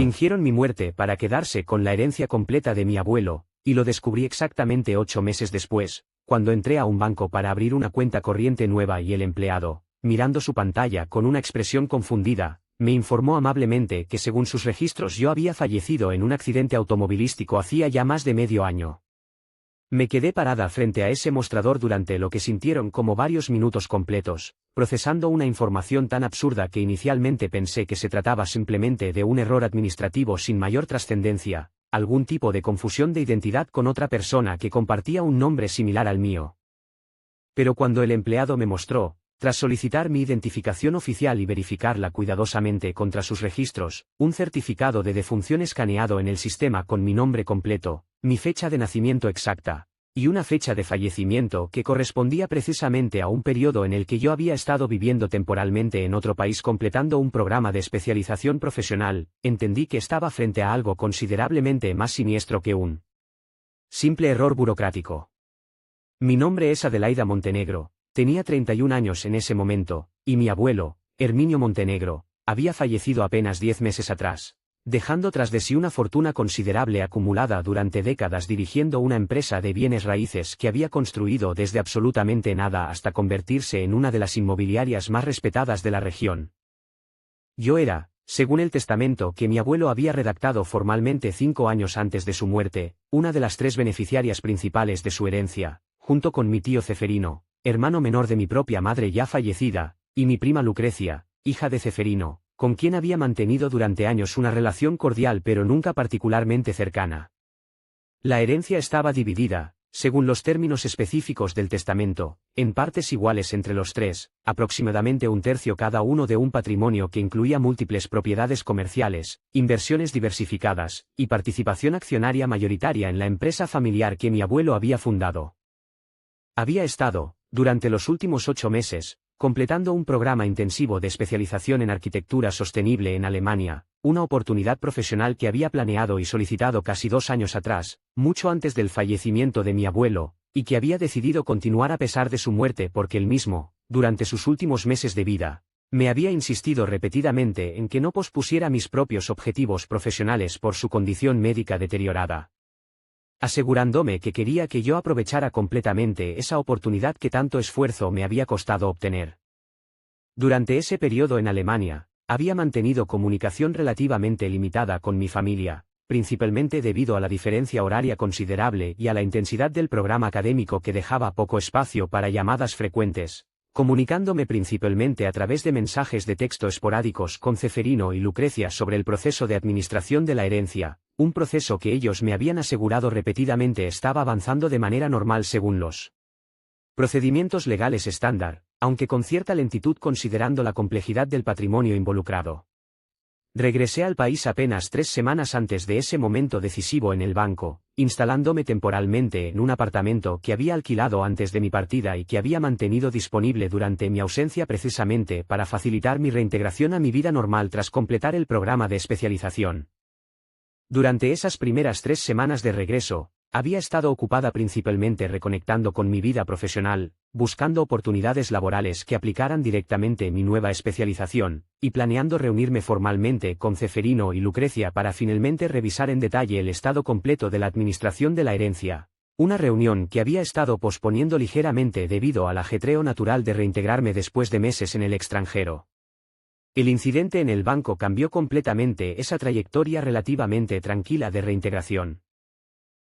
Fingieron mi muerte para quedarse con la herencia completa de mi abuelo, y lo descubrí exactamente 8 meses después, cuando entré a un banco para abrir una cuenta corriente nueva y el empleado, mirando su pantalla con una expresión confundida, me informó amablemente que según sus registros yo había fallecido en un accidente automovilístico hacía ya más de medio año. Me quedé parada frente a ese mostrador durante lo que sintieron como varios minutos completos, procesando una información tan absurda que inicialmente pensé que se trataba simplemente de un error administrativo sin mayor trascendencia, algún tipo de confusión de identidad con otra persona que compartía un nombre similar al mío. Pero cuando el empleado me mostró, tras solicitar mi identificación oficial y verificarla cuidadosamente contra sus registros, un certificado de defunción escaneado en el sistema con mi nombre completo, mi fecha de nacimiento exacta, y una fecha de fallecimiento que correspondía precisamente a un periodo en el que yo había estado viviendo temporalmente en otro país completando un programa de especialización profesional, entendí que estaba frente a algo considerablemente más siniestro que un simple error burocrático. Mi nombre es Adelaida Montenegro, tenía 31 años en ese momento, y mi abuelo, Herminio Montenegro, había fallecido apenas 10 meses atrás, dejando tras de sí una fortuna considerable acumulada durante décadas dirigiendo una empresa de bienes raíces que había construido desde absolutamente nada hasta convertirse en una de las inmobiliarias más respetadas de la región. Yo era, según el testamento que mi abuelo había redactado formalmente 5 años antes de su muerte, una de las 3 beneficiarias principales de su herencia, junto con mi tío Ceferino, hermano menor de mi propia madre ya fallecida, y mi prima Lucrecia, hija de Ceferino, con quien había mantenido durante años una relación cordial pero nunca particularmente cercana. La herencia estaba dividida, según los términos específicos del testamento, en partes iguales entre los 3, aproximadamente 1/3 cada uno de un patrimonio que incluía múltiples propiedades comerciales, inversiones diversificadas, y participación accionaria mayoritaria en la empresa familiar que mi abuelo había fundado. Había estado, durante los últimos 8 meses, completando un programa intensivo de especialización en arquitectura sostenible en Alemania, una oportunidad profesional que había planeado y solicitado casi 2 años atrás, mucho antes del fallecimiento de mi abuelo, y que había decidido continuar a pesar de su muerte porque él mismo, durante sus últimos meses de vida, me había insistido repetidamente en que no pospusiera mis propios objetivos profesionales por su condición médica deteriorada, asegurándome que quería que yo aprovechara completamente esa oportunidad que tanto esfuerzo me había costado obtener. Durante ese periodo en Alemania, había mantenido comunicación relativamente limitada con mi familia, principalmente debido a la diferencia horaria considerable y a la intensidad del programa académico que dejaba poco espacio para llamadas frecuentes, comunicándome principalmente a través de mensajes de texto esporádicos con Ceferino y Lucrecia sobre el proceso de administración de la herencia, un proceso que ellos me habían asegurado repetidamente estaba avanzando de manera normal según los procedimientos legales estándar, aunque con cierta lentitud considerando la complejidad del patrimonio involucrado. Regresé al país apenas 3 semanas antes de ese momento decisivo en el banco, instalándome temporalmente en un apartamento que había alquilado antes de mi partida y que había mantenido disponible durante mi ausencia precisamente para facilitar mi reintegración a mi vida normal tras completar el programa de especialización. Durante esas primeras 3 semanas de regreso, había estado ocupada principalmente reconectando con mi vida profesional, buscando oportunidades laborales que aplicaran directamente mi nueva especialización, y planeando reunirme formalmente con Ceferino y Lucrecia para finalmente revisar en detalle el estado completo de la administración de la herencia, una reunión que había estado posponiendo ligeramente debido al ajetreo natural de reintegrarme después de meses en el extranjero. El incidente en el banco cambió completamente esa trayectoria relativamente tranquila de reintegración.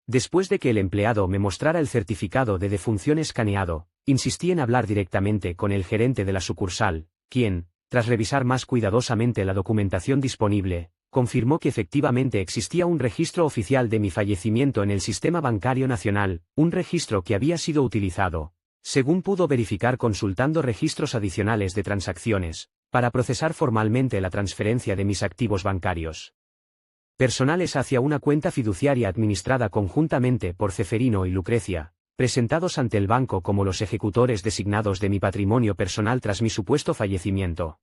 Después de que el empleado me mostrara el certificado de defunción escaneado, insistí en hablar directamente con el gerente de la sucursal, quien, tras revisar más cuidadosamente la documentación disponible, confirmó que efectivamente existía un registro oficial de mi fallecimiento en el Sistema Bancario Nacional, un registro que había sido utilizado, según pudo verificar consultando registros adicionales de transacciones, para procesar formalmente la transferencia de mis activos bancarios personales hacia una cuenta fiduciaria administrada conjuntamente por Ceferino y Lucrecia, presentados ante el banco como los ejecutores designados de mi patrimonio personal tras mi supuesto fallecimiento.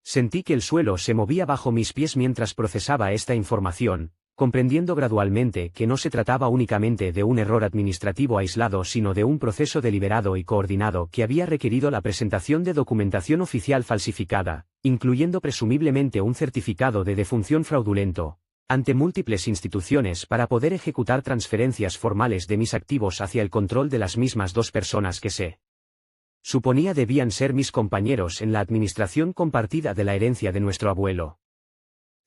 Sentí que el suelo se movía bajo mis pies mientras procesaba esta información, comprendiendo gradualmente que no se trataba únicamente de un error administrativo aislado sino de un proceso deliberado y coordinado que había requerido la presentación de documentación oficial falsificada, incluyendo presumiblemente un certificado de defunción fraudulento, ante múltiples instituciones para poder ejecutar transferencias formales de mis activos hacia el control de las mismas dos personas que se suponía debían ser mis compañeros en la administración compartida de la herencia de nuestro abuelo.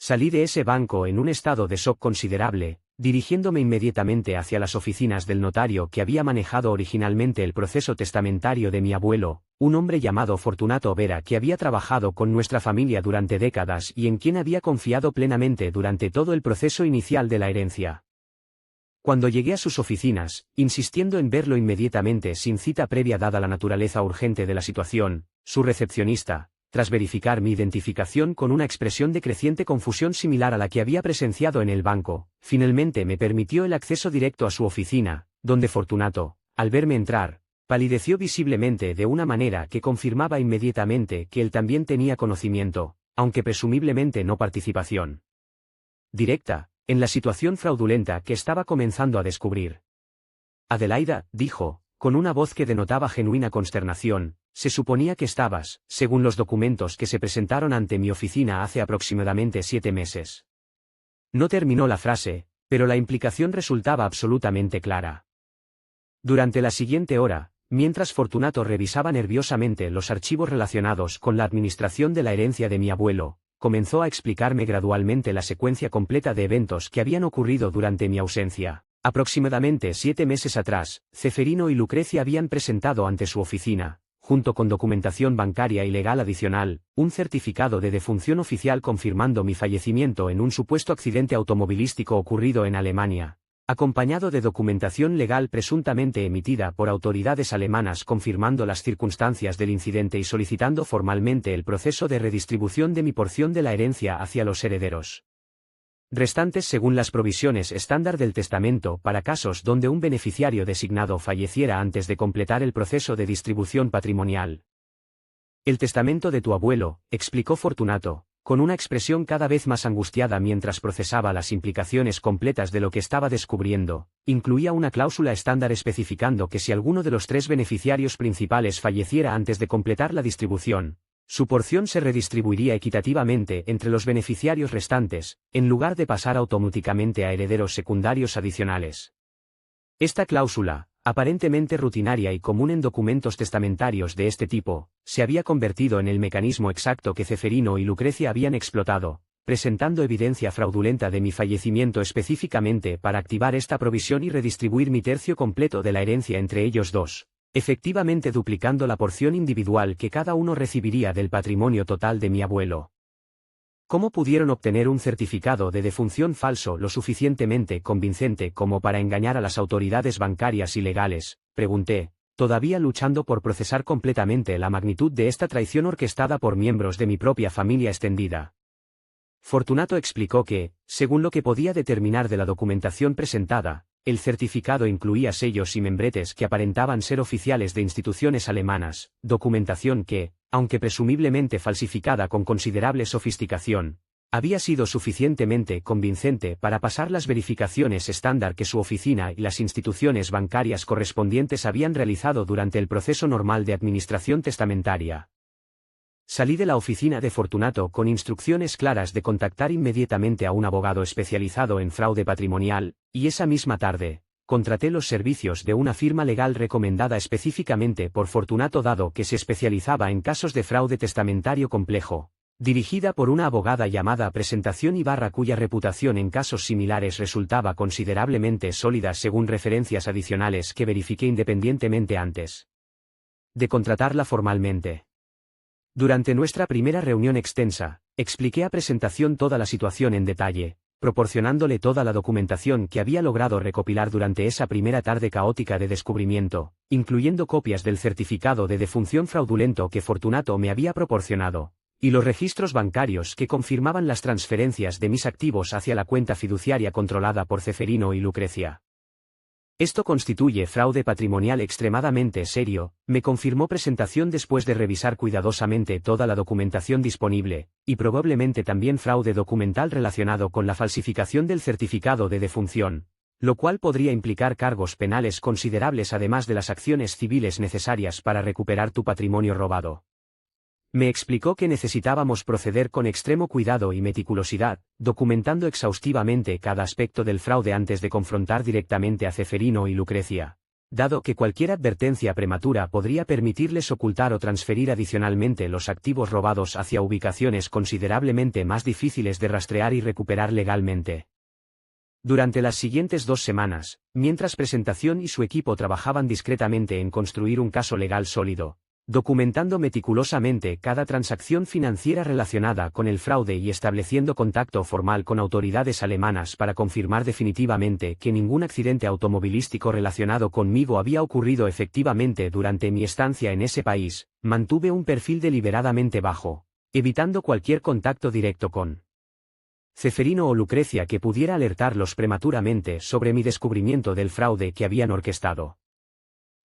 Salí de ese banco en un estado de shock considerable, dirigiéndome inmediatamente hacia las oficinas del notario que había manejado originalmente el proceso testamentario de mi abuelo, un hombre llamado Fortunato Vera que había trabajado con nuestra familia durante décadas y en quien había confiado plenamente durante todo el proceso inicial de la herencia. Cuando llegué a sus oficinas, insistiendo en verlo inmediatamente sin cita previa dada la naturaleza urgente de la situación, su recepcionista, tras verificar mi identificación con una expresión de creciente confusión similar a la que había presenciado en el banco, finalmente me permitió el acceso directo a su oficina, donde Fortunato, al verme entrar, palideció visiblemente de una manera que confirmaba inmediatamente que él también tenía conocimiento, aunque presumiblemente no participación directa, en la situación fraudulenta que estaba comenzando a descubrir. Adelaida, dijo, con una voz que denotaba genuina consternación, se suponía que estabas, según los documentos que se presentaron ante mi oficina hace aproximadamente 7 meses. No terminó la frase, pero la implicación resultaba absolutamente clara. Durante la siguiente hora, mientras Fortunato revisaba nerviosamente los archivos relacionados con la administración de la herencia de mi abuelo, comenzó a explicarme gradualmente la secuencia completa de eventos que habían ocurrido durante mi ausencia. Aproximadamente 7 meses atrás, Ceferino y Lucrecia habían presentado ante su oficina, junto con documentación bancaria y legal adicional, un certificado de defunción oficial confirmando mi fallecimiento en un supuesto accidente automovilístico ocurrido en Alemania, acompañado de documentación legal presuntamente emitida por autoridades alemanas confirmando las circunstancias del incidente y solicitando formalmente el proceso de redistribución de mi porción de la herencia hacia los herederos restantes según las provisiones estándar del testamento para casos donde un beneficiario designado falleciera antes de completar el proceso de distribución patrimonial. El testamento de tu abuelo, explicó Fortunato, con una expresión cada vez más angustiada mientras procesaba las implicaciones completas de lo que estaba descubriendo, incluía una cláusula estándar especificando que si alguno de los 3 beneficiarios principales falleciera antes de completar la distribución, su porción se redistribuiría equitativamente entre los beneficiarios restantes, en lugar de pasar automáticamente a herederos secundarios adicionales. Esta cláusula, aparentemente rutinaria y común en documentos testamentarios de este tipo, se había convertido en el mecanismo exacto que Ceferino y Lucrecia habían explotado, presentando evidencia fraudulenta de mi fallecimiento específicamente para activar esta provisión y redistribuir mi tercio completo de la herencia entre ellos dos, efectivamente duplicando la porción individual que cada uno recibiría del patrimonio total de mi abuelo. ¿Cómo pudieron obtener un certificado de defunción falso lo suficientemente convincente como para engañar a las autoridades bancarias y legales?, pregunté, todavía luchando por procesar completamente la magnitud de esta traición orquestada por miembros de mi propia familia extendida. Fortunato explicó que, según lo que podía determinar de la documentación presentada, el certificado incluía sellos y membretes que aparentaban ser oficiales de instituciones alemanas, documentación que, aunque presumiblemente falsificada con considerable sofisticación, había sido suficientemente convincente para pasar las verificaciones estándar que su oficina y las instituciones bancarias correspondientes habían realizado durante el proceso normal de administración testamentaria. Salí de la oficina de Fortunato con instrucciones claras de contactar inmediatamente a un abogado especializado en fraude patrimonial, y esa misma tarde, contraté los servicios de una firma legal recomendada específicamente por Fortunato dado que se especializaba en casos de fraude testamentario complejo, dirigida por una abogada llamada Presentación Ibarra cuya reputación en casos similares resultaba considerablemente sólida según referencias adicionales que verifiqué independientemente antes de contratarla formalmente. Durante nuestra primera reunión extensa, expliqué a Presentación toda la situación en detalle, proporcionándole toda la documentación que había logrado recopilar durante esa primera tarde caótica de descubrimiento, incluyendo copias del certificado de defunción fraudulento que Fortunato me había proporcionado, y los registros bancarios que confirmaban las transferencias de mis activos hacia la cuenta fiduciaria controlada por Ceferino y Lucrecia. Esto constituye fraude patrimonial extremadamente serio, me confirmó Presentación después de revisar cuidadosamente toda la documentación disponible, y probablemente también fraude documental relacionado con la falsificación del certificado de defunción, lo cual podría implicar cargos penales considerables además de las acciones civiles necesarias para recuperar tu patrimonio robado. Me explicó que necesitábamos proceder con extremo cuidado y meticulosidad, documentando exhaustivamente cada aspecto del fraude antes de confrontar directamente a Ceferino y Lucrecia, dado que cualquier advertencia prematura podría permitirles ocultar o transferir adicionalmente los activos robados hacia ubicaciones considerablemente más difíciles de rastrear y recuperar legalmente. Durante las siguientes 2 semanas, mientras Presentación y su equipo trabajaban discretamente en construir un caso legal sólido, documentando meticulosamente cada transacción financiera relacionada con el fraude y estableciendo contacto formal con autoridades alemanas para confirmar definitivamente que ningún accidente automovilístico relacionado conmigo había ocurrido efectivamente durante mi estancia en ese país, mantuve un perfil deliberadamente bajo, evitando cualquier contacto directo con Ceferino o Lucrecia que pudiera alertarlos prematuramente sobre mi descubrimiento del fraude que habían orquestado.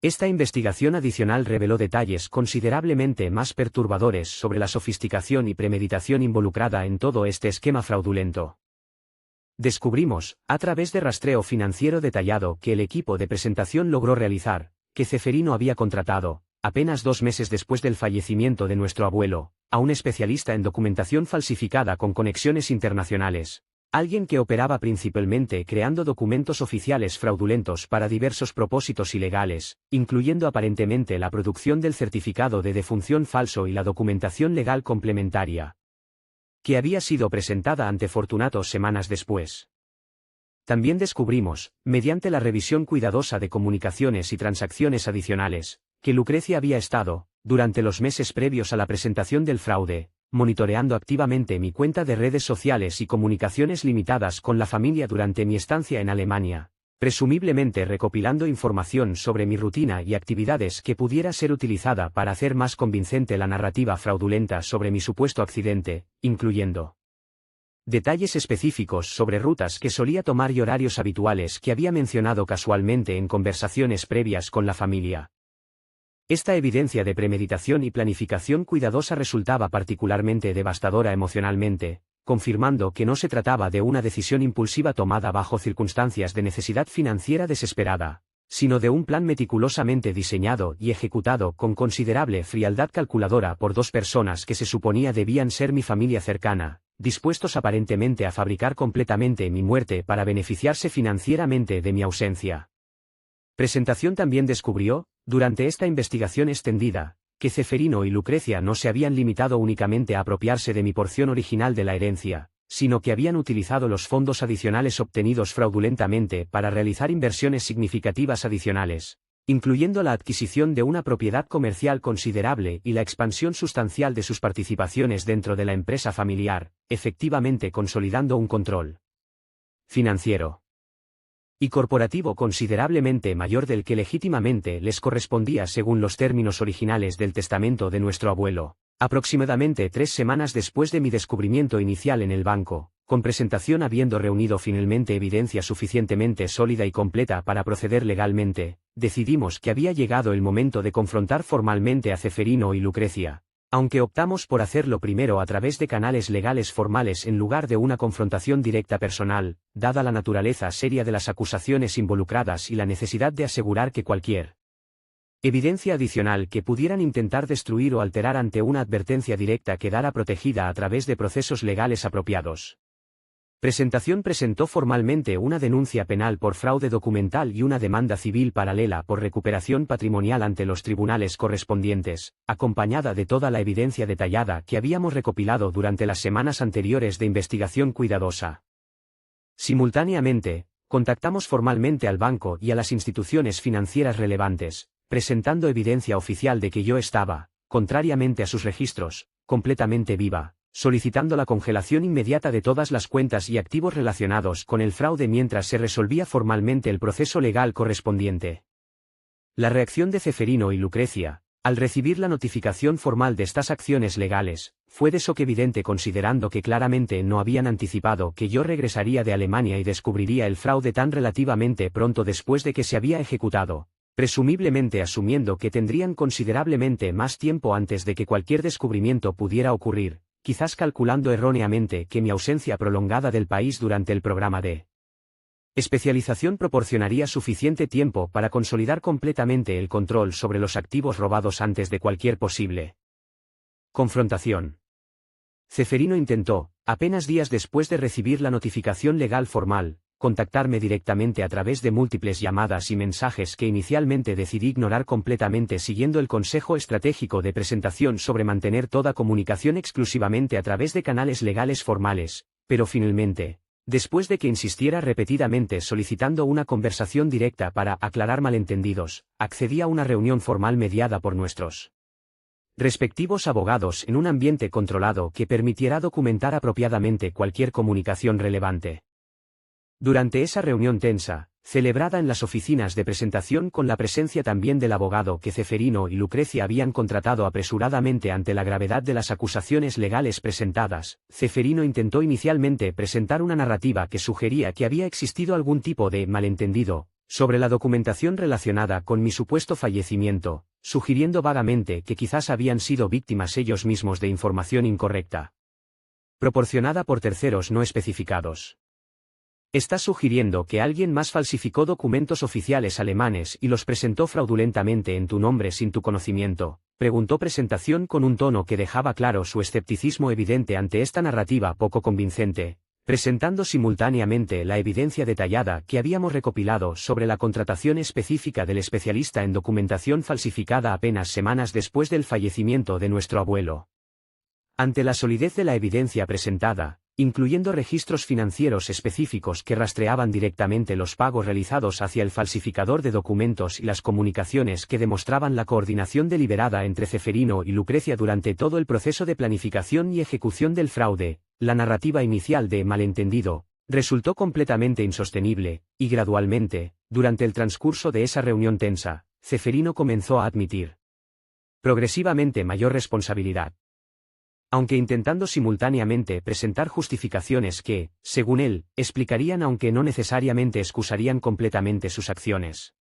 Esta investigación adicional reveló detalles considerablemente más perturbadores sobre la sofisticación y premeditación involucrada en todo este esquema fraudulento. Descubrimos, a través de rastreo financiero detallado que el equipo de Presentación logró realizar, que Ceferino había contratado, apenas 2 meses después del fallecimiento de nuestro abuelo, a un especialista en documentación falsificada con conexiones internacionales. Alguien que operaba principalmente creando documentos oficiales fraudulentos para diversos propósitos ilegales, incluyendo aparentemente la producción del certificado de defunción falso y la documentación legal complementaria, que había sido presentada ante Fortunato semanas después. También descubrimos, mediante la revisión cuidadosa de comunicaciones y transacciones adicionales, que Lucrecia había estado, durante los meses previos a la presentación del fraude, monitoreando activamente mi cuenta de redes sociales y comunicaciones limitadas con la familia durante mi estancia en Alemania, presumiblemente recopilando información sobre mi rutina y actividades que pudiera ser utilizada para hacer más convincente la narrativa fraudulenta sobre mi supuesto accidente, incluyendo detalles específicos sobre rutas que solía tomar y horarios habituales que había mencionado casualmente en conversaciones previas con la familia. Esta evidencia de premeditación y planificación cuidadosa resultaba particularmente devastadora emocionalmente, confirmando que no se trataba de una decisión impulsiva tomada bajo circunstancias de necesidad financiera desesperada, sino de un plan meticulosamente diseñado y ejecutado con considerable frialdad calculadora por 2 personas que se suponía debían ser mi familia cercana, dispuestos aparentemente a fabricar completamente mi muerte para beneficiarse financieramente de mi ausencia. Presentación también descubrió, durante esta investigación extendida, que Ceferino y Lucrecia no se habían limitado únicamente a apropiarse de mi porción original de la herencia, sino que habían utilizado los fondos adicionales obtenidos fraudulentamente para realizar inversiones significativas adicionales, incluyendo la adquisición de una propiedad comercial considerable y la expansión sustancial de sus participaciones dentro de la empresa familiar, efectivamente consolidando un control financiero y corporativo considerablemente mayor del que legítimamente les correspondía según los términos originales del testamento de nuestro abuelo. Aproximadamente 3 semanas después de mi descubrimiento inicial en el banco, con Presentación habiendo reunido finalmente evidencia suficientemente sólida y completa para proceder legalmente, decidimos que había llegado el momento de confrontar formalmente a Ceferino y Lucrecia, aunque optamos por hacerlo primero a través de canales legales formales en lugar de una confrontación directa personal, dada la naturaleza seria de las acusaciones involucradas y la necesidad de asegurar que cualquier evidencia adicional que pudieran intentar destruir o alterar ante una advertencia directa quedara protegida a través de procesos legales apropiados. Presentación presentó formalmente una denuncia penal por fraude documental y una demanda civil paralela por recuperación patrimonial ante los tribunales correspondientes, acompañada de toda la evidencia detallada que habíamos recopilado durante las semanas anteriores de investigación cuidadosa. Simultáneamente, contactamos formalmente al banco y a las instituciones financieras relevantes, presentando evidencia oficial de que yo estaba, contrariamente a sus registros, completamente viva, solicitando la congelación inmediata de todas las cuentas y activos relacionados con el fraude mientras se resolvía formalmente el proceso legal correspondiente. La reacción de Ceferino y Lucrecia, Al recibir la notificación formal de estas acciones legales, fue de shock evidente considerando que claramente no habían anticipado que yo regresaría de Alemania y descubriría el fraude tan relativamente pronto después de que se había ejecutado, presumiblemente asumiendo que tendrían considerablemente más tiempo antes de que cualquier descubrimiento pudiera ocurrir, quizás calculando erróneamente que mi ausencia prolongada del país durante el programa de especialización proporcionaría suficiente tiempo para consolidar completamente el control sobre los activos robados antes de cualquier posible confrontación. Ceferino intentó, apenas días después de recibir la notificación legal formal, contactarme directamente a través de múltiples llamadas y mensajes que inicialmente decidí ignorar completamente siguiendo el consejo estratégico de presentación sobre mantener toda comunicación exclusivamente a través de canales legales formales, pero finalmente, después de que insistiera repetidamente solicitando una conversación directa para aclarar malentendidos, accedí a una reunión formal mediada por nuestros respectivos abogados en un ambiente controlado que permitiera documentar apropiadamente cualquier comunicación relevante. Durante esa reunión tensa, celebrada en las oficinas de presentación con la presencia también del abogado que Ceferino y Lucrecia habían contratado apresuradamente ante la gravedad de las acusaciones legales presentadas, Ceferino intentó inicialmente presentar una narrativa que sugería que había existido algún tipo de malentendido sobre la documentación relacionada con mi supuesto fallecimiento, sugiriendo vagamente que quizás habían sido víctimas ellos mismos de información incorrecta, proporcionada por terceros no especificados. ¿Estás sugiriendo que alguien más falsificó documentos oficiales alemanes y los presentó fraudulentamente en tu nombre sin tu conocimiento?, preguntó presentación con un tono que dejaba claro su escepticismo evidente ante esta narrativa poco convincente, presentando simultáneamente la evidencia detallada que habíamos recopilado sobre la contratación específica del especialista en documentación falsificada apenas semanas después del fallecimiento de nuestro abuelo. Ante la solidez de la evidencia presentada, incluyendo registros financieros específicos que rastreaban directamente los pagos realizados hacia el falsificador de documentos y las comunicaciones que demostraban la coordinación deliberada entre Ceferino y Lucrecia durante todo el proceso de planificación y ejecución del fraude, la narrativa inicial de malentendido resultó completamente insostenible, y gradualmente, durante el transcurso de esa reunión tensa, Ceferino comenzó a admitir progresivamente mayor responsabilidad, aunque intentando simultáneamente presentar justificaciones que, según él, explicarían aunque no necesariamente excusarían completamente sus acciones.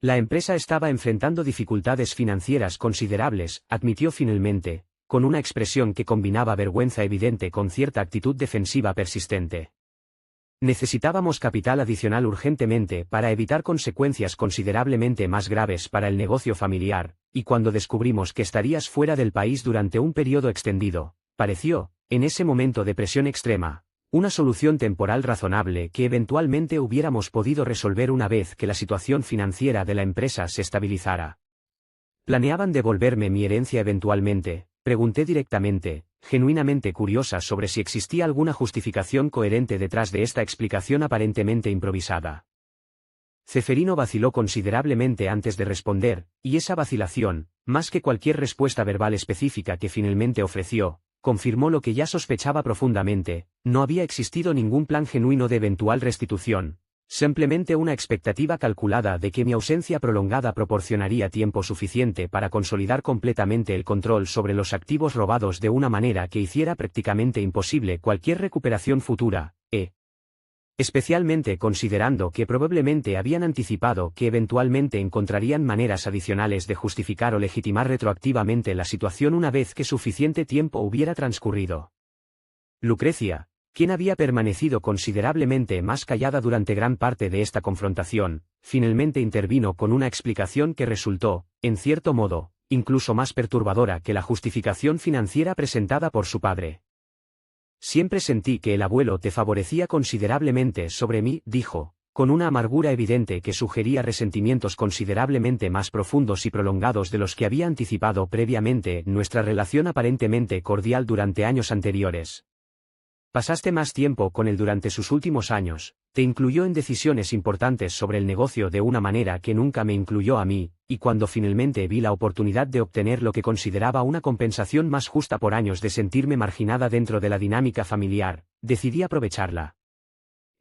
La empresa estaba enfrentando dificultades financieras considerables, admitió finalmente, con una expresión que combinaba vergüenza evidente con cierta actitud defensiva persistente. Necesitábamos capital adicional urgentemente para evitar consecuencias considerablemente más graves para el negocio familiar, y cuando descubrimos que estarías fuera del país durante un periodo extendido, pareció, en ese momento de presión extrema, una solución temporal razonable que eventualmente hubiéramos podido resolver una vez que la situación financiera de la empresa se estabilizara. ¿Planeaban devolverme mi herencia eventualmente?, pregunté directamente, genuinamente curiosa sobre si existía alguna justificación coherente detrás de esta explicación aparentemente improvisada. Ceferino vaciló considerablemente antes de responder, y esa vacilación, más que cualquier respuesta verbal específica que finalmente ofreció, confirmó lo que ya sospechaba profundamente: no había existido ningún plan genuino de eventual restitución, simplemente una expectativa calculada de que mi ausencia prolongada proporcionaría tiempo suficiente para consolidar completamente el control sobre los activos robados de una manera que hiciera prácticamente imposible cualquier recuperación futura, especialmente considerando que probablemente habían anticipado que eventualmente encontrarían maneras adicionales de justificar o legitimar retroactivamente la situación una vez que suficiente tiempo hubiera transcurrido. Lucrecia, quien había permanecido considerablemente más callada durante gran parte de esta confrontación, finalmente intervino con una explicación que resultó, en cierto modo, incluso más perturbadora que la justificación financiera presentada por su padre. Siempre sentí que el abuelo te favorecía considerablemente sobre mí, dijo, con una amargura evidente que sugería resentimientos considerablemente más profundos y prolongados de los que había anticipado previamente nuestra relación aparentemente cordial durante años anteriores. Pasaste más tiempo con él durante sus últimos años, te incluyó en decisiones importantes sobre el negocio de una manera que nunca me incluyó a mí, y cuando finalmente vi la oportunidad de obtener lo que consideraba una compensación más justa por años de sentirme marginada dentro de la dinámica familiar, decidí aprovecharla.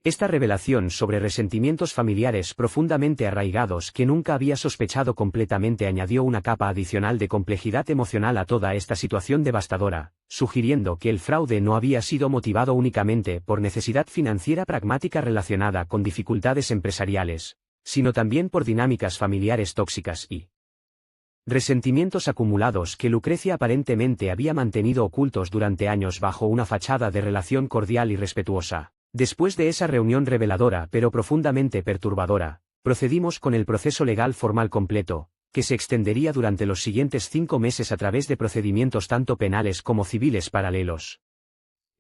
Esta revelación sobre resentimientos familiares profundamente arraigados que nunca había sospechado completamente añadió una capa adicional de complejidad emocional a toda esta situación devastadora, sugiriendo que el fraude no había sido motivado únicamente por necesidad financiera pragmática relacionada con dificultades empresariales, sino también por dinámicas familiares tóxicas y resentimientos acumulados que Lucrecia aparentemente había mantenido ocultos durante años bajo una fachada de relación cordial y respetuosa. Después de esa reunión reveladora pero profundamente perturbadora, procedimos con el proceso legal formal completo, que se extendería durante los siguientes 5 meses a través de procedimientos tanto penales como civiles paralelos.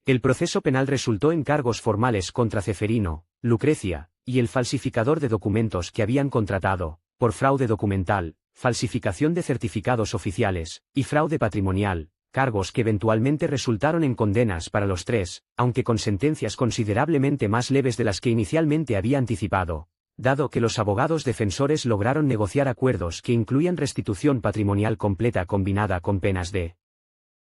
El proceso penal resultó en cargos formales contra Ceferino, Lucrecia, y el falsificador de documentos que habían contratado, por fraude documental, falsificación de certificados oficiales, y fraude patrimonial, cargos que eventualmente resultaron en condenas para los 3, aunque con sentencias considerablemente más leves de las que inicialmente había anticipado, dado que los abogados defensores lograron negociar acuerdos que incluían restitución patrimonial completa combinada con penas de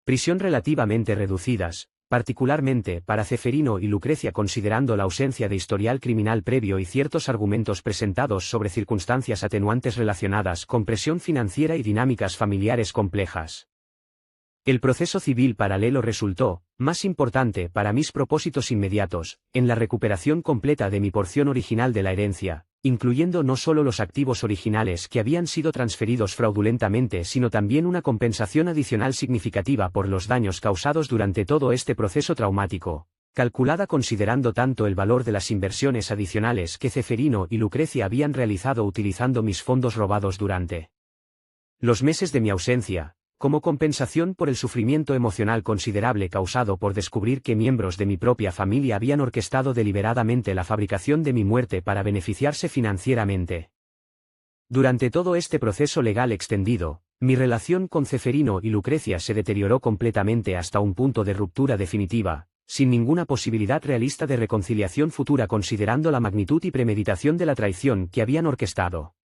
prisión relativamente reducidas, particularmente para Ceferino y Lucrecia considerando la ausencia de historial criminal previo y ciertos argumentos presentados sobre circunstancias atenuantes relacionadas con presión financiera y dinámicas familiares complejas. El proceso civil paralelo resultó, más importante para mis propósitos inmediatos, en la recuperación completa de mi porción original de la herencia, incluyendo no solo los activos originales que habían sido transferidos fraudulentamente sino también una compensación adicional significativa por los daños causados durante todo este proceso traumático, calculada considerando tanto el valor de las inversiones adicionales que Ceferino y Lucrecia habían realizado utilizando mis fondos robados durante los meses de mi ausencia, como compensación por el sufrimiento emocional considerable causado por descubrir que miembros de mi propia familia habían orquestado deliberadamente la fabricación de mi muerte para beneficiarse financieramente. Durante todo este proceso legal extendido, mi relación con Ceferino y Lucrecia se deterioró completamente hasta un punto de ruptura definitiva, sin ninguna posibilidad realista de reconciliación futura considerando la magnitud y premeditación de la traición que habían orquestado.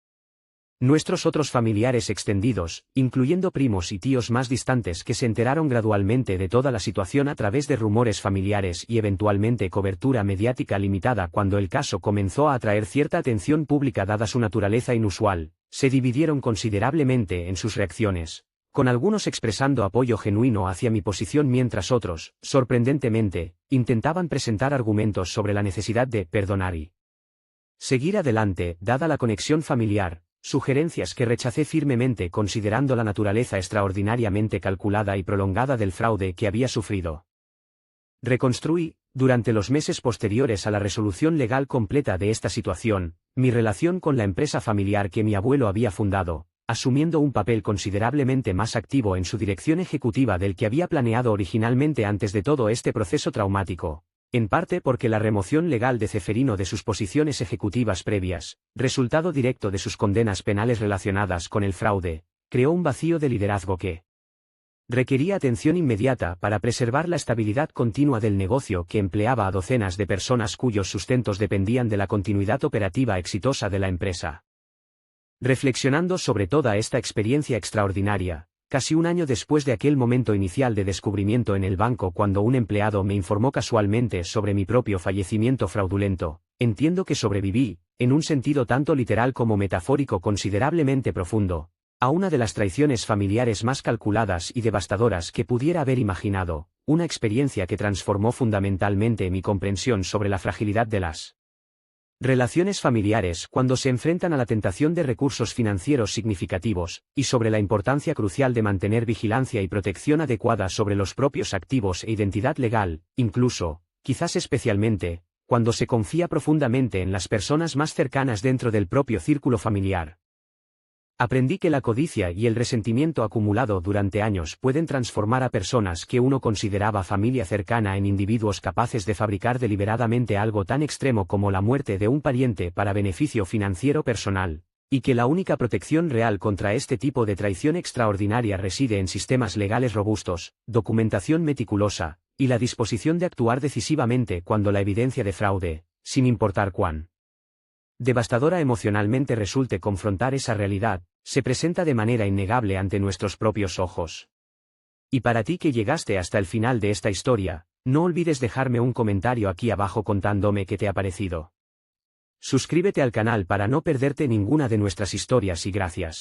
Nuestros otros familiares extendidos, incluyendo primos y tíos más distantes que se enteraron gradualmente de toda la situación a través de rumores familiares y eventualmente cobertura mediática limitada cuando el caso comenzó a atraer cierta atención pública dada su naturaleza inusual, se dividieron considerablemente en sus reacciones, con algunos expresando apoyo genuino hacia mi posición mientras otros, sorprendentemente, intentaban presentar argumentos sobre la necesidad de perdonar y seguir adelante, dada la conexión familiar. Sugerencias que rechacé firmemente considerando la naturaleza extraordinariamente calculada y prolongada del fraude que había sufrido. Reconstruí, durante los meses posteriores a la resolución legal completa de esta situación, mi relación con la empresa familiar que mi abuelo había fundado, asumiendo un papel considerablemente más activo en su dirección ejecutiva del que había planeado originalmente antes de todo este proceso traumático. En parte porque la remoción legal de Ceferino de sus posiciones ejecutivas previas, resultado directo de sus condenas penales relacionadas con el fraude, creó un vacío de liderazgo que requería atención inmediata para preservar la estabilidad continua del negocio que empleaba a docenas de personas cuyos sustentos dependían de la continuidad operativa exitosa de la empresa. Reflexionando sobre toda esta experiencia extraordinaria, casi un año después de aquel momento inicial de descubrimiento en el banco cuando un empleado me informó casualmente sobre mi propio fallecimiento fraudulento, entiendo que sobreviví, en un sentido tanto literal como metafórico considerablemente profundo, a una de las traiciones familiares más calculadas y devastadoras que pudiera haber imaginado, una experiencia que transformó fundamentalmente mi comprensión sobre la fragilidad de las relaciones familiares cuando se enfrentan a la tentación de recursos financieros significativos, y sobre la importancia crucial de mantener vigilancia y protección adecuada sobre los propios activos e identidad legal, incluso, quizás especialmente, cuando se confía profundamente en las personas más cercanas dentro del propio círculo familiar. Aprendí que la codicia y el resentimiento acumulado durante años pueden transformar a personas que uno consideraba familia cercana en individuos capaces de fabricar deliberadamente algo tan extremo como la muerte de un pariente para beneficio financiero personal, y que la única protección real contra este tipo de traición extraordinaria reside en sistemas legales robustos, documentación meticulosa, y la disposición de actuar decisivamente cuando la evidencia de fraude, sin importar cuán devastadora emocionalmente resulte confrontar esa realidad, se presenta de manera innegable ante nuestros propios ojos. Y para ti que llegaste hasta el final de esta historia, No olvides dejarme un comentario aquí abajo contándome qué te ha parecido. Suscríbete al canal para no perderte ninguna de nuestras historias y gracias.